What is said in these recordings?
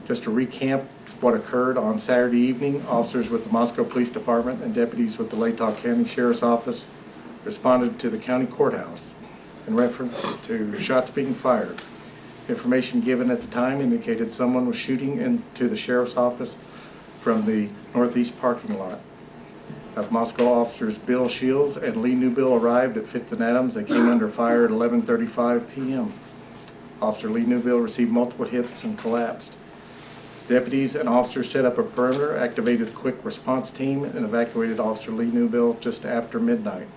Just to recap what occurred on Saturday evening, officers with the Moscow Police Department and deputies with the Latah County Sheriff's Office responded to the county courthouse in reference to shots being fired. Information given at the time indicated someone was shooting into the sheriff's office from the northeast parking lot. As Moscow officers Bill Shields and Lee Newbill arrived at 5th and Adams, they came under fire at 11:35 p.m. Officer Lee Newbill received multiple hits and collapsed. Deputies and officers set up a perimeter, activated a quick response team, and evacuated Officer Lee Newbill just after midnight.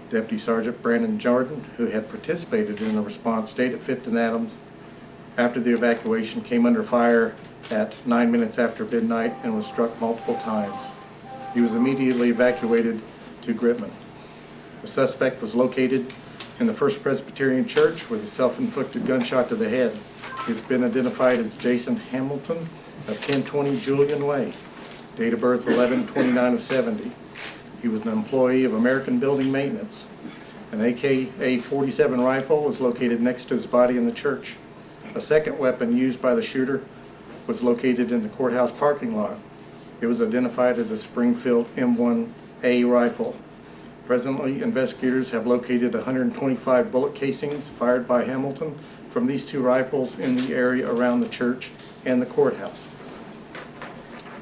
Deputy Sergeant Brandon Jordan, who had participated in the response, stayed at 5th and Adams after the evacuation, came under fire at 9 minutes after midnight and was struck multiple times. He was immediately evacuated to Gritman. The suspect was located in the First Presbyterian Church with a self-inflicted gunshot to the head. He has been identified as Jason Hamilton of 1020 Julian Way, date of birth 11/29/70. He was an employee of American Building Maintenance. An AK-47 rifle was located next to his body in the church. A second weapon used by the shooter was located in the courthouse parking lot. It was identified as a Springfield M1A rifle. Presently, investigators have located 125 bullet casings fired by Hamilton from these two rifles in the area around the church and the courthouse.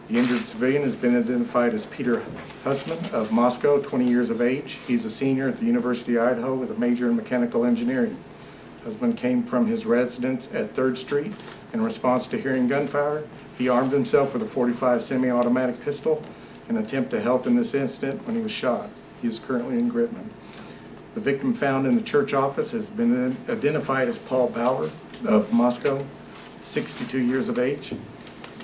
The injured civilian has been identified as Peter Husband of Moscow, 20 years of age. He's a senior at the University of Idaho with a major in mechanical engineering. Husband came from his residence at 3rd Street. In response to hearing gunfire, he armed himself with a .45 semi-automatic pistol in an attempt to help in this incident when he was shot. He is currently in Gritman. The victim found in the church office has been identified as Paul Bauer of Moscow, 62 years of age.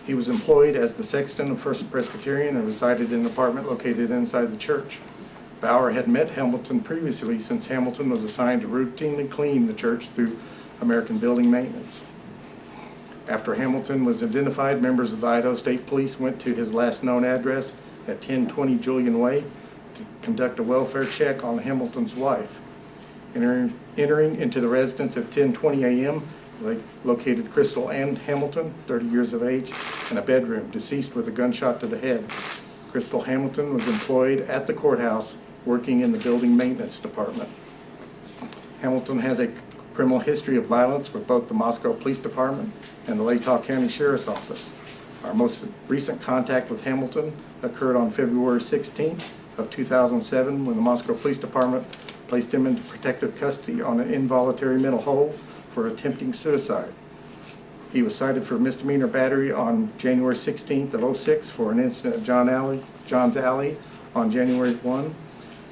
He was employed as the sexton of First Presbyterian and resided in an apartment located inside the church. Bauer had met Hamilton previously, since Hamilton was assigned to routinely clean the church through American Building Maintenance. After Hamilton was identified, members of the Idaho State Police went to his last known address at 1020 Julian Way to conduct a welfare check on Hamilton's wife. Entering into the residence at 10:20 a.m., they located Crystal Ann Hamilton, 30 years of age, in a bedroom, deceased with a gunshot to the head. Crystal Hamilton was employed at the courthouse working in the building maintenance department. Hamilton has a criminal history of violence with both the Moscow Police Department and the Latah County Sheriff's Office. Our most recent contact with Hamilton occurred on February 16th of 2007 when the Moscow Police Department placed him into protective custody on an involuntary mental hold for attempting suicide. He was cited for misdemeanor battery on January 16th of 06 for an incident at John's Alley on January 1.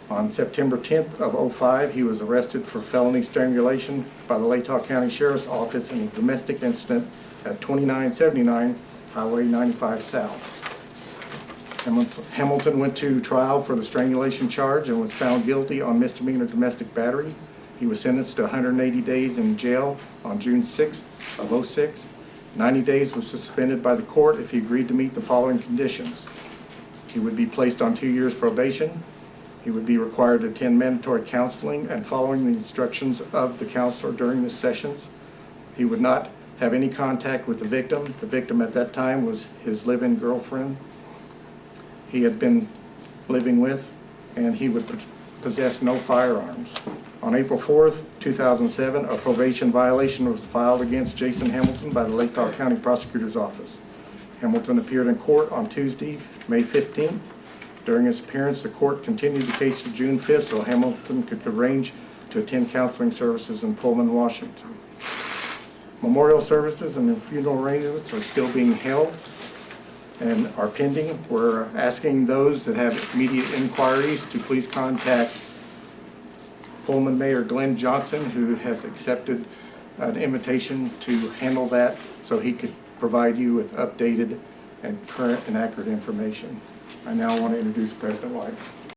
On September 10th of 05, he was arrested for felony strangulation by the Latah County Sheriff's Office in a domestic incident at 2979 Highway 95 South. Hamilton went to trial for the strangulation charge and was found guilty on misdemeanor domestic battery. He was sentenced to 180 days in jail on June 6th of 06. 90 days was suspended by the court if he agreed to meet the following conditions. He would be placed on 2 years probation. He would be required to attend mandatory counseling and following the instructions of the counselor during the sessions. He would not have any contact with the victim. The victim at that time was his live-in girlfriend he had been living with, and he would possess no firearms. On April 4th, 2007, a probation violation was filed against Jason Hamilton by the Latah County Prosecutor's Office. Hamilton appeared in court on Tuesday, May 15th. During his appearance, the court continued the case to June 5th so Hamilton could arrange to attend counseling services in Pullman, Washington. Memorial services and funeral arrangements are still being held and are pending. We're asking those that have immediate inquiries to please contact Pullman Mayor Glenn Johnson, who has accepted an invitation to handle that so he could provide you with updated and current and accurate information. I now want to introduce President White.